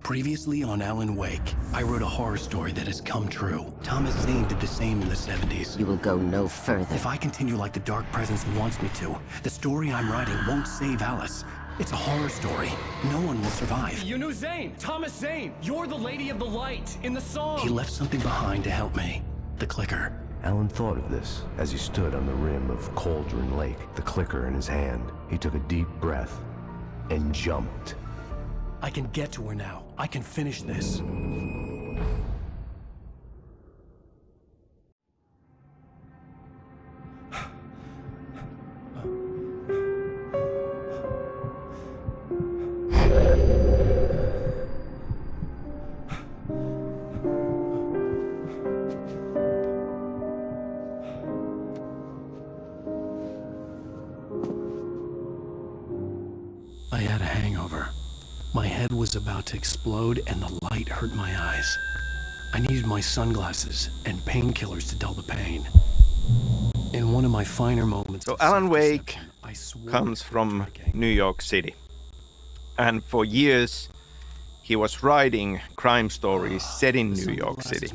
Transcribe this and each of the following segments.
Previously on Alan Wake, I wrote a horror story that has come true. Thomas Zane did the same in the 70s. You will go no further. If I continue like the Dark Presence wants me to, the story I'm writing won't save Alice. It's a horror story. No one will survive. You knew Zane! Thomas Zane! You're the Lady of the Light in the song! He left something behind to help me. The clicker. Alan thought of this as he stood on the rim of Cauldron Lake, the clicker in his hand. He took a deep breath and jumped. I can get to her now. I can finish this. I had a hangover. My head was about to explode and the light hurt my eyes. I needed my sunglasses and painkillers to dull the pain. In one of my finer moments... So Alan Wake comes from New York City. And for years, he was writing crime stories set in New York City.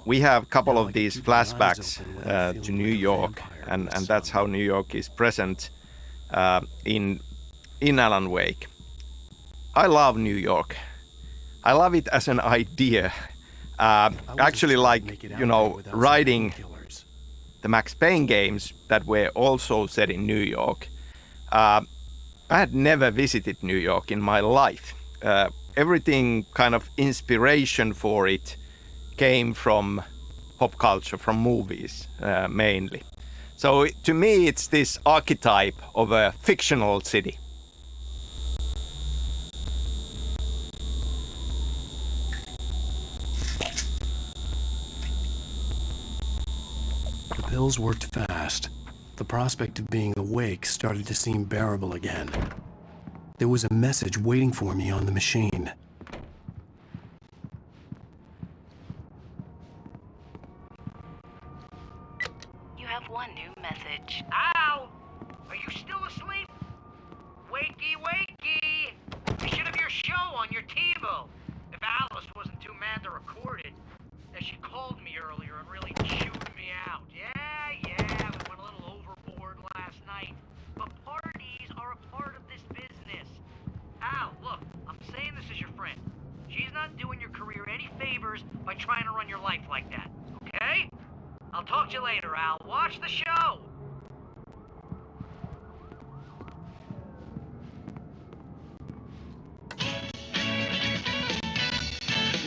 We have a couple of these flashbacks to New York, and that's how New York is present in Alan Wake. I love New York. I love it as an idea. Actually, like, you know, writing the Max Payne games that were also set in New York. I had never visited New York in my life. Everything kind of inspiration for it came from pop culture, from movies mainly. So to me, it's this archetype of a fictional city. The pills worked fast. The prospect of being awake started to seem bearable again. There was a message waiting for me on the machine. You have one new message. Al! Are you still asleep? Wakey, wakey! You should have your show on your TiVo. If Alice wasn't too mad to record it. As she called me earlier and really chewed me out. Yeah, we went a little overboard last night. But parties are a part of this business. Al, look, I'm saying this as your friend. She's not doing your career any favors by trying to run your life like that, okay? I'll talk to you later, Al. Watch the show!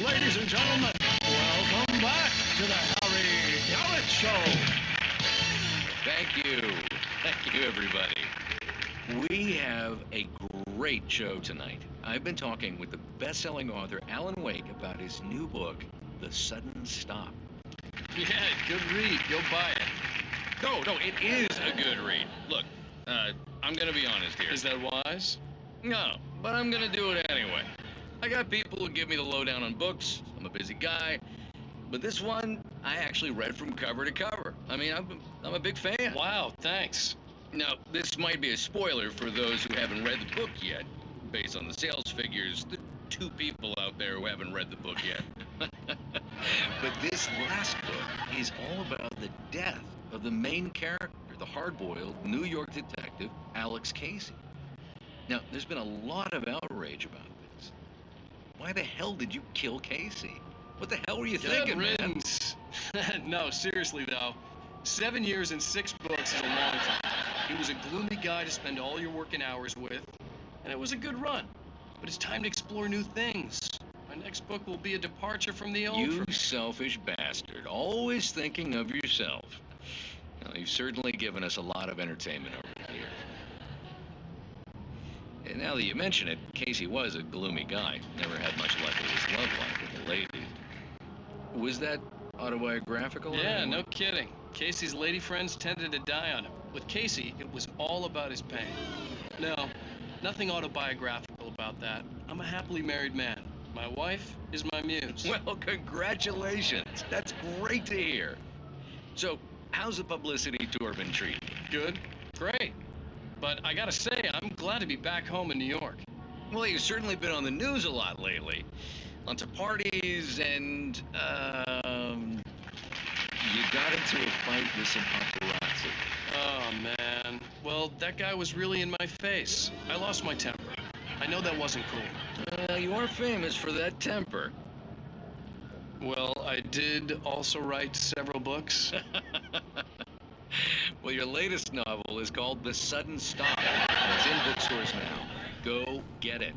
Ladies and gentlemen, welcome back to the Harry Garrett Show. Thank you. Thank you, everybody. We have a great show tonight. I've been talking with the best-selling author Alan Wake about his new book, The Sudden Stop. Yeah, good read. Go buy it. No, it is a good read. Look, I'm gonna be honest here. Is that wise? No, but I'm gonna do it anyway. I got people who give me the lowdown on books. I'm a busy guy. But this one, I actually read from cover to cover. I mean, I'm a big fan. Wow, thanks. Now, this might be a spoiler for those who haven't read the book yet. Based on the sales figures, the 2 people out there who haven't read the book yet. But this last book is all about the death of the main character, the hard-boiled New York detective, Alex Casey. Now, there's been a lot of outrage about this. Why the hell did you kill Casey? What the hell were you thinking, man? No, seriously, though. 7 years and 6 books is a long time. He was a gloomy guy to spend all your working hours with, and it was a good run. But it's time to explore new things. My next book will be a departure from the old... You selfish bastard. Always thinking of yourself. Now, you've certainly given us a lot of entertainment over the years. And now that you mention it, Casey was a gloomy guy. Never had much luck with his love life with the ladies. Was that autobiographical? Yeah, no kidding. Casey's lady friends tended to die on him. With Casey, it was all about his pain. No, nothing autobiographical about that. I'm a happily married man. My wife is my muse. Well, congratulations. That's great to hear. So, how's the publicity tour been treating you? Good. Great. But I gotta say, I'm glad to be back home in New York. Well, you've certainly been on the news a lot lately. Lots of parties and, you got into a fight with some paparazzi. Oh, man. Well, that guy was really in my face. I lost my temper. I know that wasn't cool. You are famous for that temper. Well, I did also write several books. Well, your latest novel is called The Sudden Stop. It's in bookstores now. Go get it.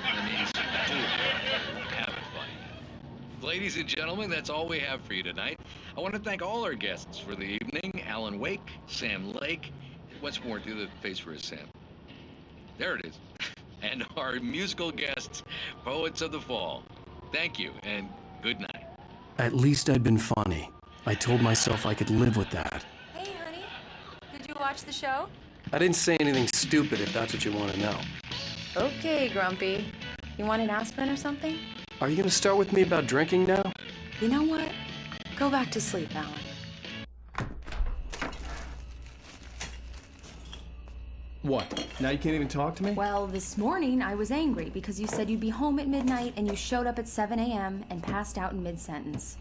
That means do have it by you. Ladies and gentlemen, that's all we have for you tonight. I want to thank all our guests for the evening. Alan Wake, Sam Lake. What's more, do the face for a Sam. There it is. And our musical guests, Poets of the Fall. Thank you, and good night. At least I'd been funny. I told myself I could live with that. Hey, honey. Did you watch the show? I didn't say anything stupid if that's what you want to know. Okay, Grumpy. You want an aspirin or something? Are you going to start with me about drinking now? You know what? Go back to sleep, Alan. What? Now you can't even talk to me? Well, this morning I was angry because you said you'd be home at midnight and you showed up at 7 a.m. and passed out in mid-sentence.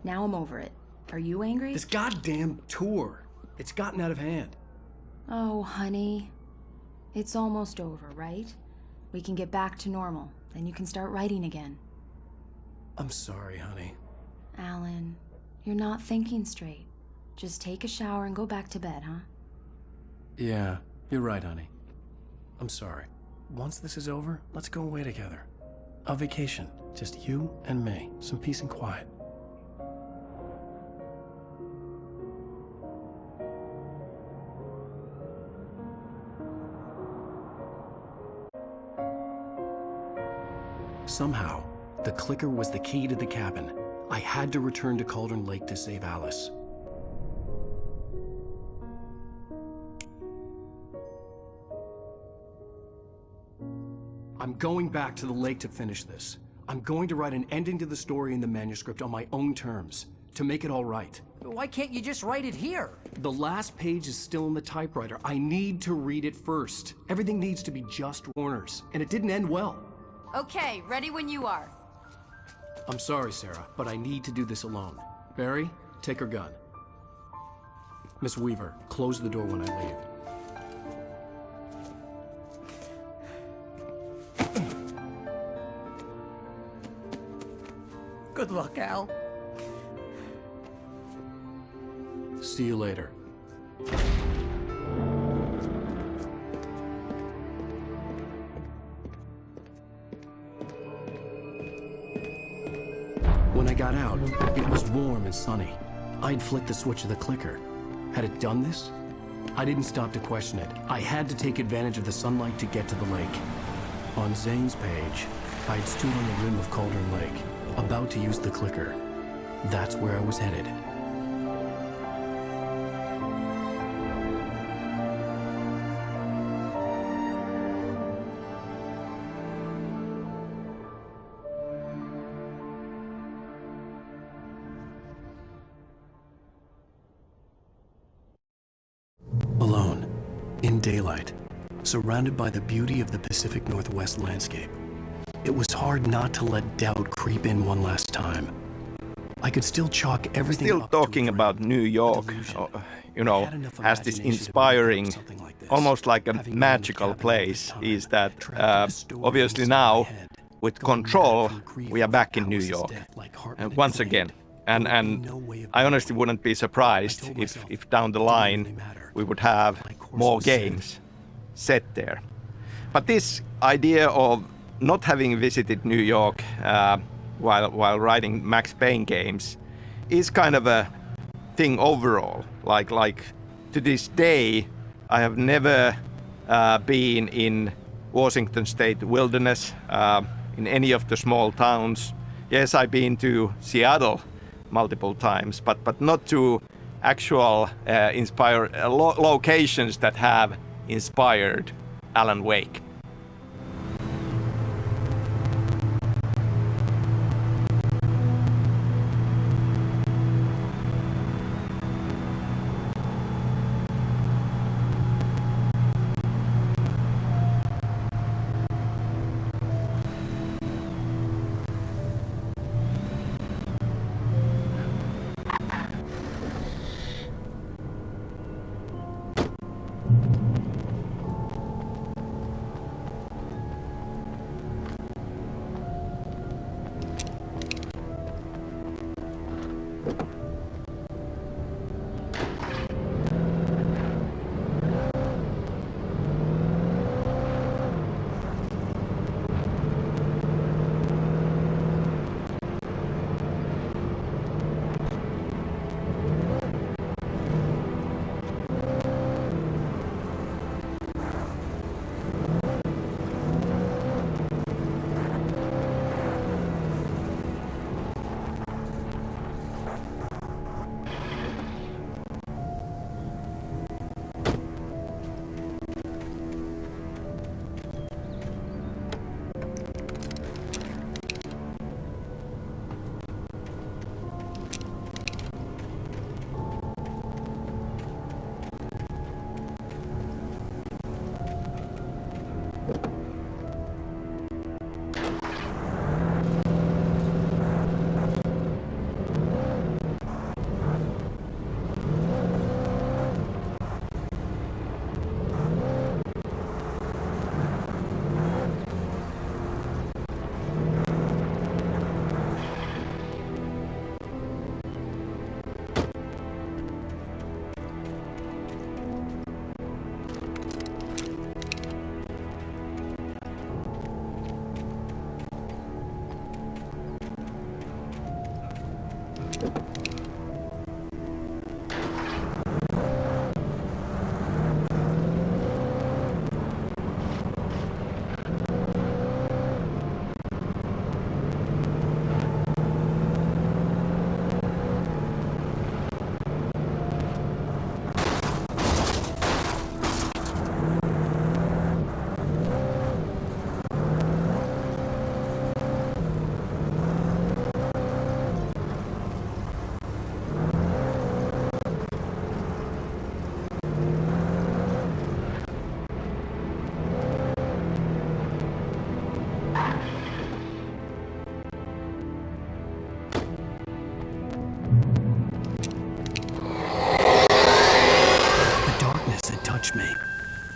Now I'm over it. Are you angry? This goddamn tour. It's gotten out of hand. Oh, honey. It's almost over, right? We can get back to normal. Then you can start writing again. I'm sorry, honey. Alan, you're not thinking straight. Just take a shower and go back to bed, huh? Yeah, you're right, honey. I'm sorry. Once this is over, let's go away together. A vacation. Just you and me. Some peace and quiet. Somehow, the clicker was the key to the cabin. I had to return to Cauldron Lake to save Alice. I'm going back to the lake to finish this. I'm going to write an ending to the story in the manuscript on my own terms, to make it all right. Why can't you just write it here? The last page is still in the typewriter. I need to read it first. Everything needs to be just Warner's, and it didn't end well. Okay, ready when you are. I'm sorry, Sarah, but I need to do this alone. Barry, take her gun. Miss Weaver, close the door when I leave. Good luck, Al. See you later. When I got out, it was warm and sunny. I'd flicked the switch of the clicker. Had it done this? I didn't stop to question it. I had to take advantage of the sunlight to get to the lake. On Zane's page, I'd stood on the rim of Cauldron Lake, about to use the clicker. That's where I was headed. Alone, in daylight, surrounded by the beauty of the Pacific Northwest landscape. It was hard not to let doubt creep in one last time. I could still chalk everything Still up to a talking dream, about New a York, delusion. you know, I had enough as this imagination to believe inspiring, something like this. almost like a Having been in the magical cabin place, at the time, is that trapped in a story obviously inside now, my head, with going Control, mad from grief we are over back in New Alice's York. death, like Hartman And had once claimed. again, There would and be no way of I knowing. honestly wouldn't be I surprised told if myself down the it didn't line really matter. we would have My course more was set. games set there. But this idea of not having visited New York while writing Max Payne games is kind of a thing overall. Like to this day, I have never been in Washington State wilderness, in any of the small towns. Yes, I've been to Seattle multiple times, but not to actual locations that have inspired Alan Wake.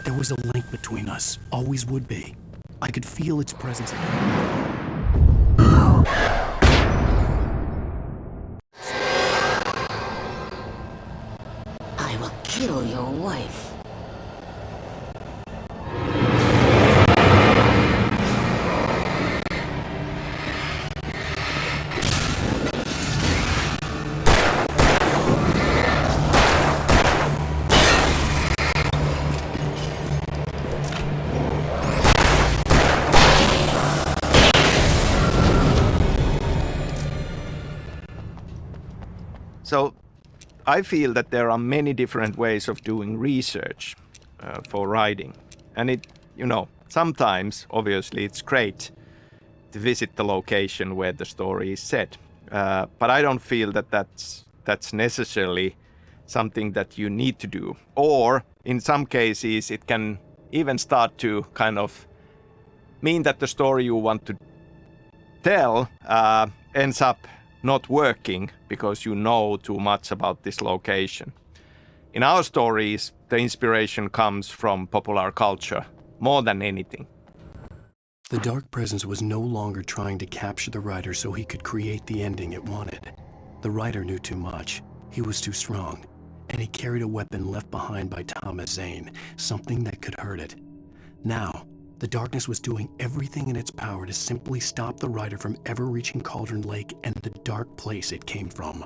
There was a link between us, always would be. I could feel its presence again. I will kill your wife. So I feel that there are many different ways of doing research for writing. And sometimes, obviously, it's great to visit the location where the story is set. But I don't feel that that's necessarily something that you need to do. Or, in some cases, it can even start to kind of mean that the story you want to tell ends up not working because you know too much about this location. In our stories, the inspiration comes from popular culture more than anything. The Dark Presence was no longer trying to capture the writer so he could create the ending it wanted. The writer knew too much. He was too strong. And he carried a weapon left behind by Thomas Zane, something that could hurt it. Now, the darkness was doing everything in its power to simply stop the writer from ever reaching Cauldron Lake and the dark place it came from.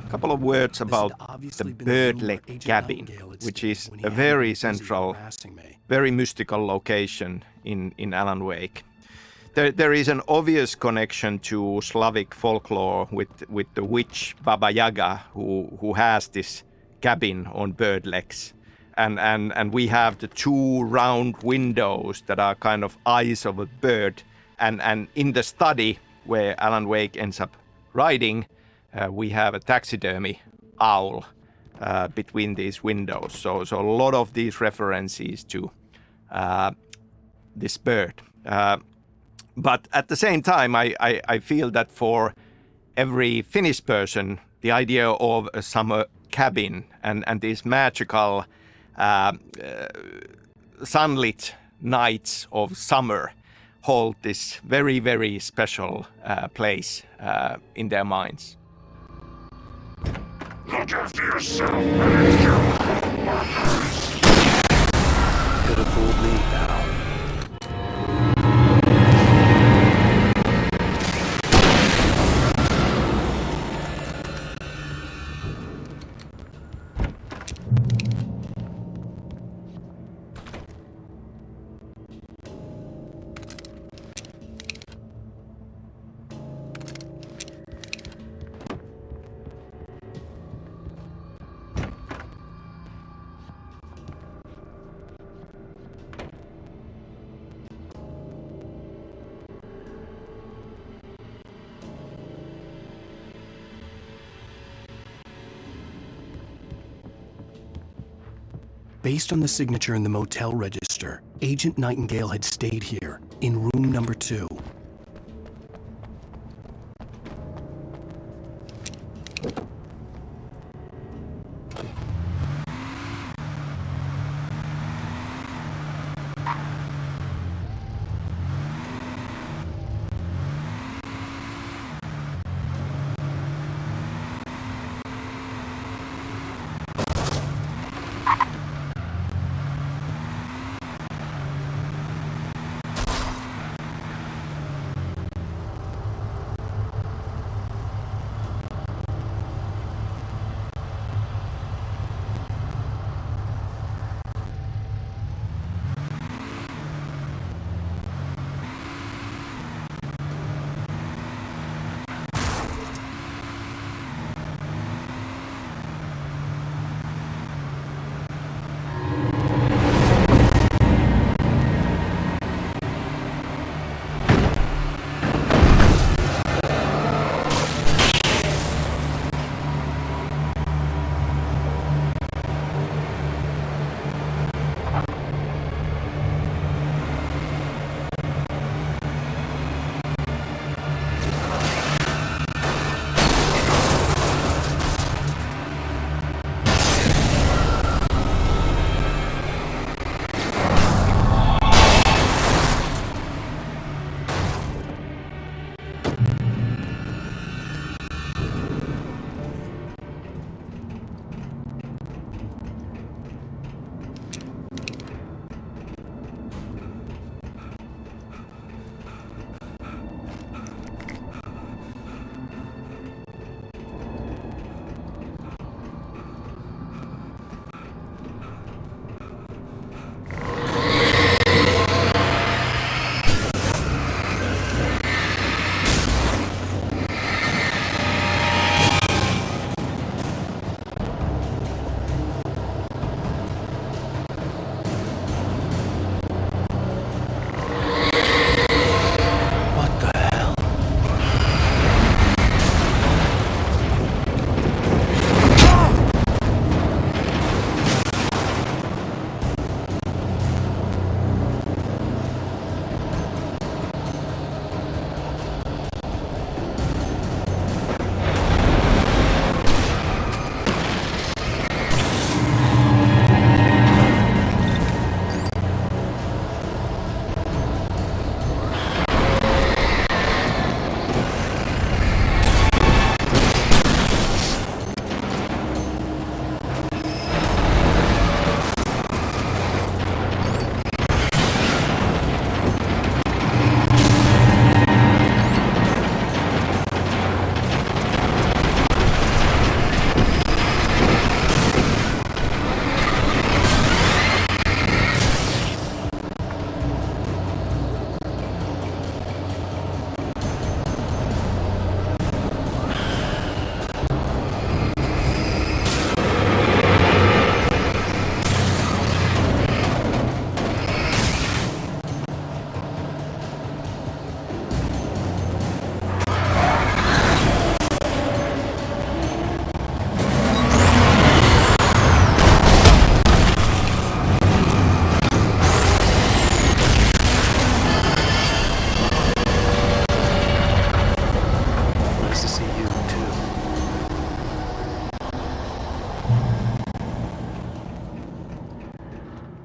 Couple of words about the Birdleg Cabin, which is a very central, very mystical location in Alan Wake. There is an obvious connection to Slavic folklore with the witch Baba Yaga who has this cabin on bird legs. And we have the two round windows that are kind of eyes of a bird. And in the study where Alan Wake ends up riding, we have a taxidermy owl between these windows. So a lot of these references to this bird. But at the same time, I feel that for every Finnish person, the idea of a summer cabin and these magical sunlit nights of summer hold this very, very special place in their minds. Look after yourself, man. Could have fooled me, pal. Based on the signature in the motel register, Agent Nightingale had stayed here, in room number 2.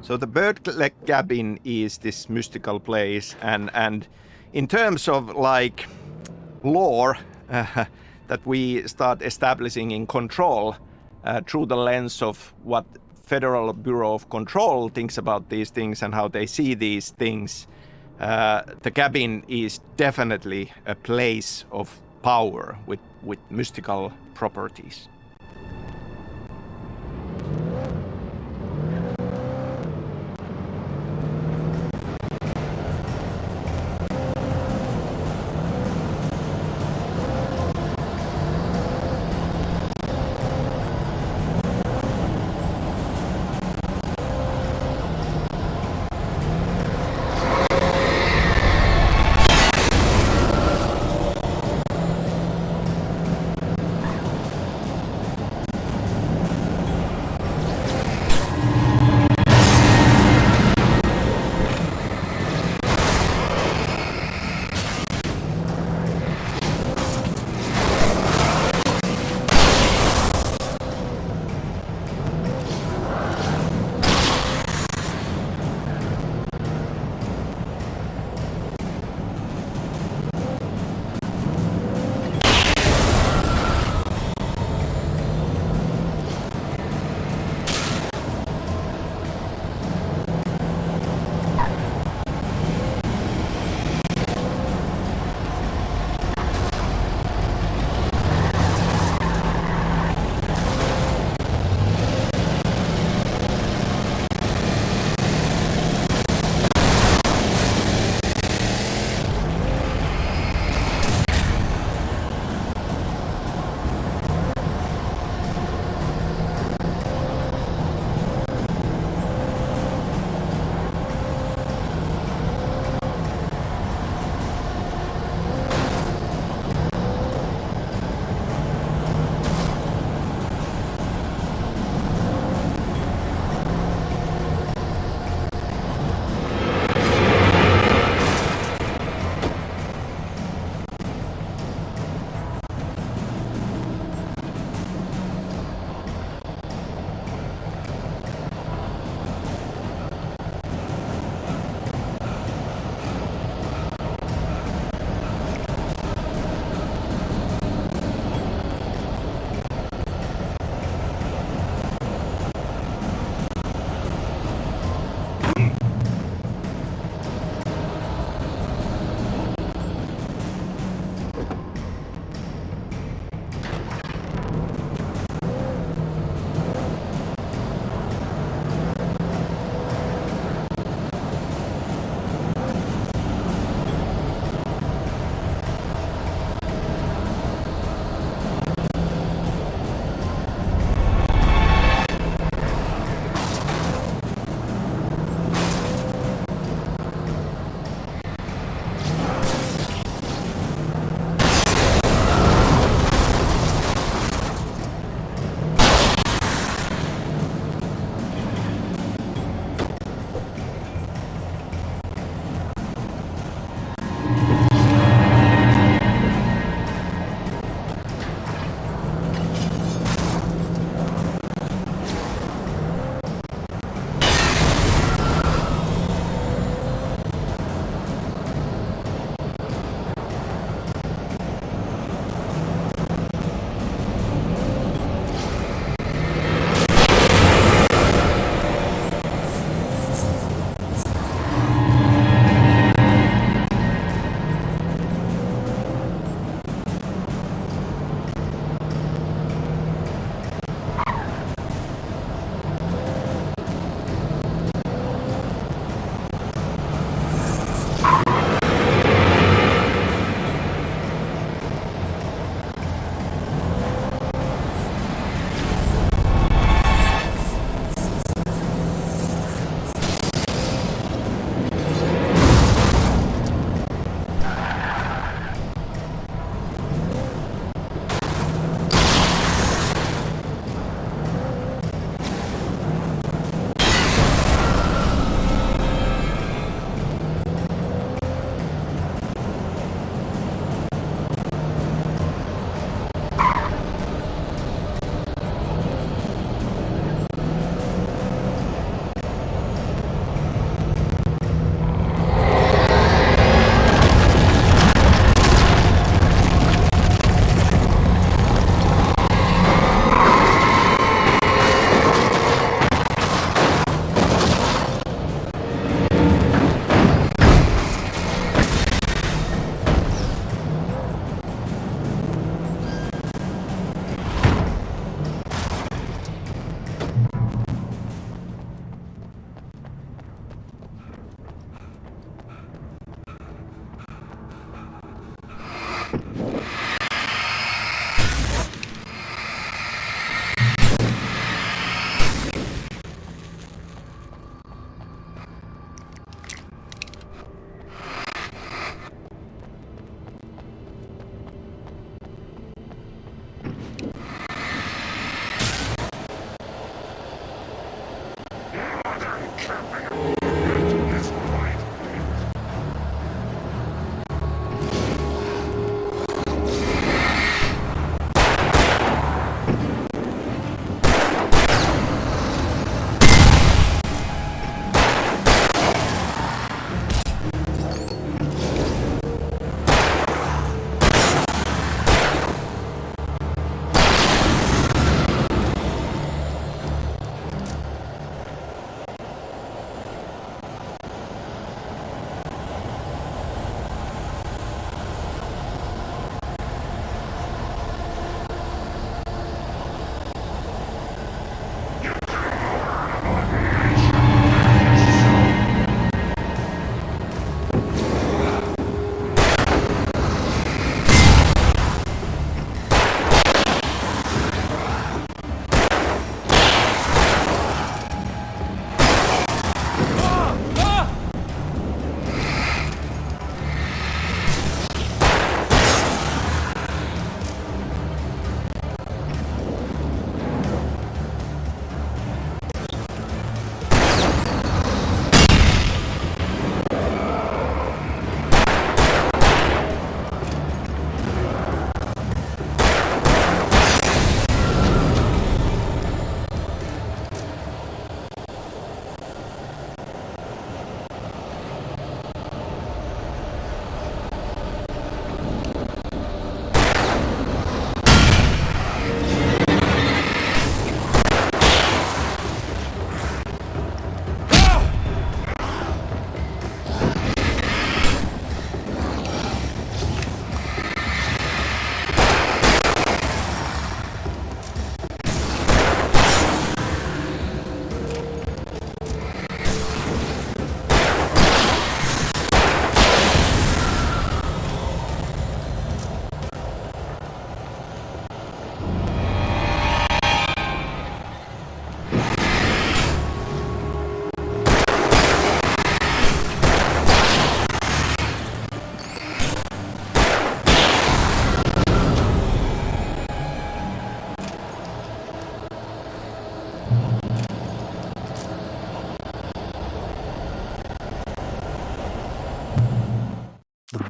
So the Birdleg Cabin is this mystical place, and in terms of like lore that we start establishing in Control through the lens of what Federal Bureau of Control thinks about these things and how they see these things, the cabin is definitely a place of power with mystical properties.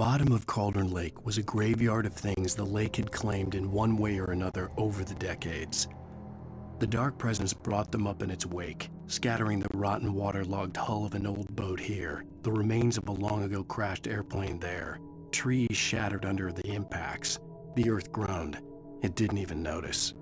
bottom of Cauldron Lake was a graveyard of things the lake had claimed in one way or another over the decades. The dark presence brought them up in its wake, scattering the rotten waterlogged hull of an old boat here, the remains of a long-ago crashed airplane there, trees shattered under the impacts. The earth groaned. It didn't even notice.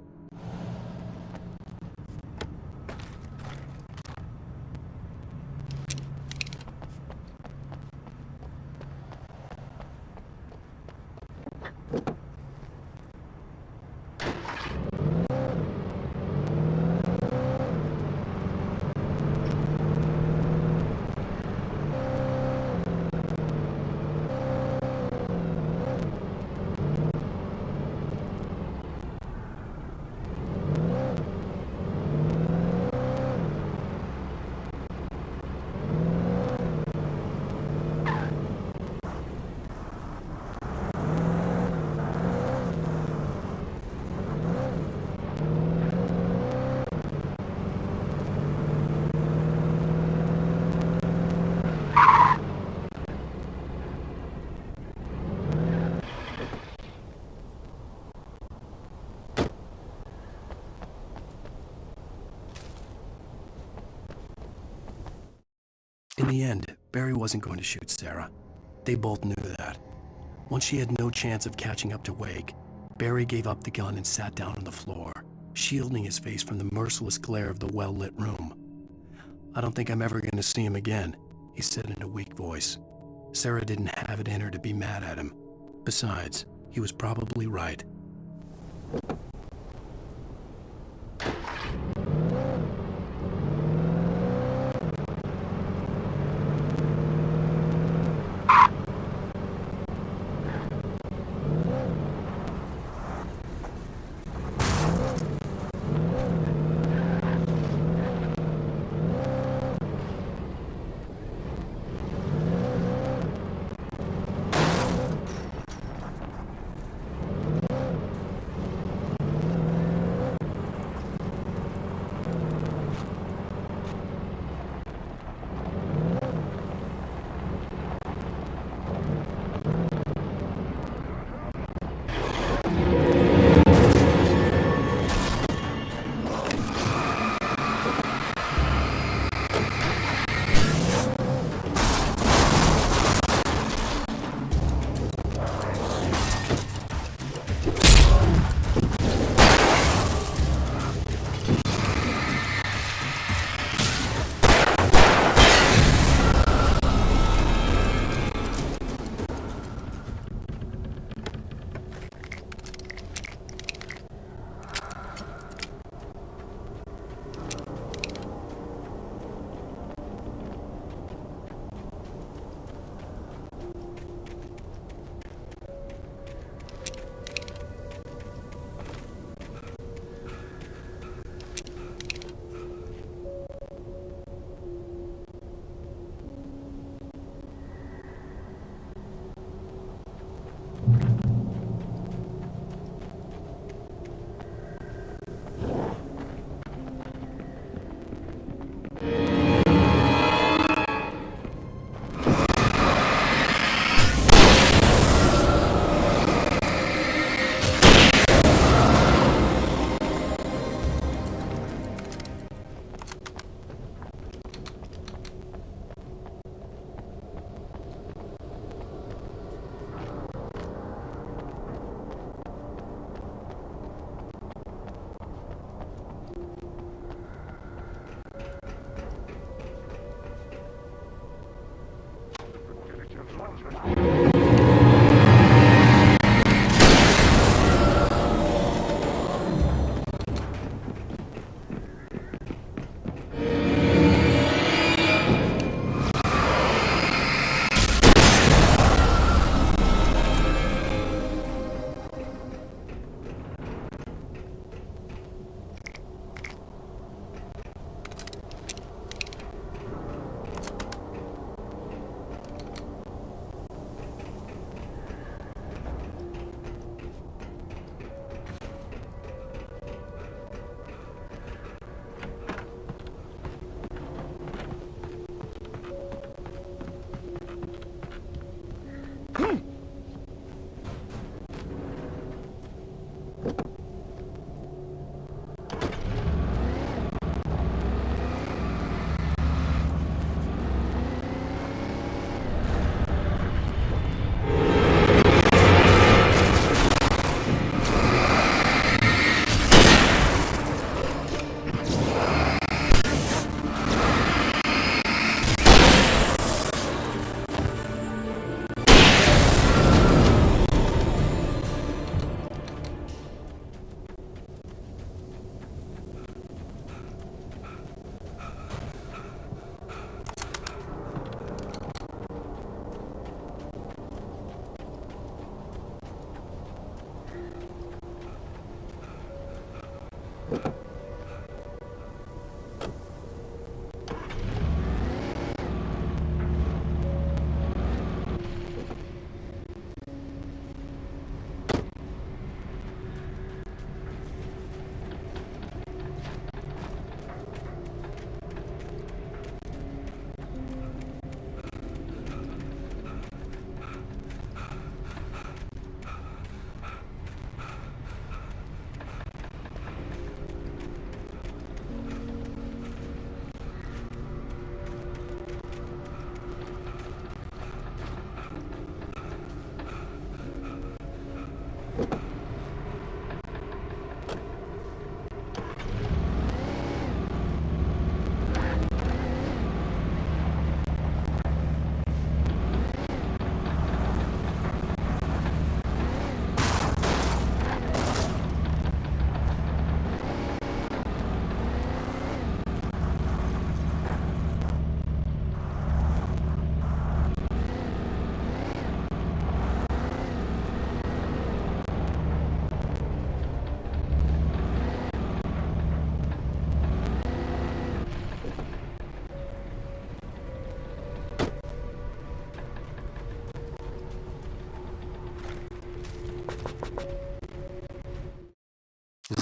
In the end, Barry wasn't going to shoot Sarah. They both knew that. Once she had no chance of catching up to Wake, Barry gave up the gun and sat down on the floor, shielding his face from the merciless glare of the well-lit room. "I don't think I'm ever going to see him again," he said in a weak voice. Sarah didn't have it in her to be mad at him. Besides, he was probably right.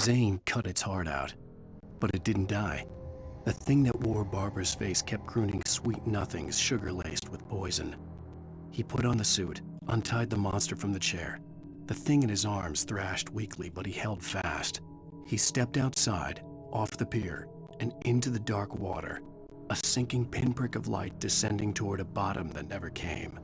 Zane cut its heart out, but it didn't die. The thing that wore Barbara's face kept crooning sweet nothings sugar-laced with poison. He put on the suit, untied the monster from the chair. The thing in his arms thrashed weakly, but he held fast. He stepped outside, off the pier, and into the dark water, a sinking pinprick of light descending toward a bottom that never came.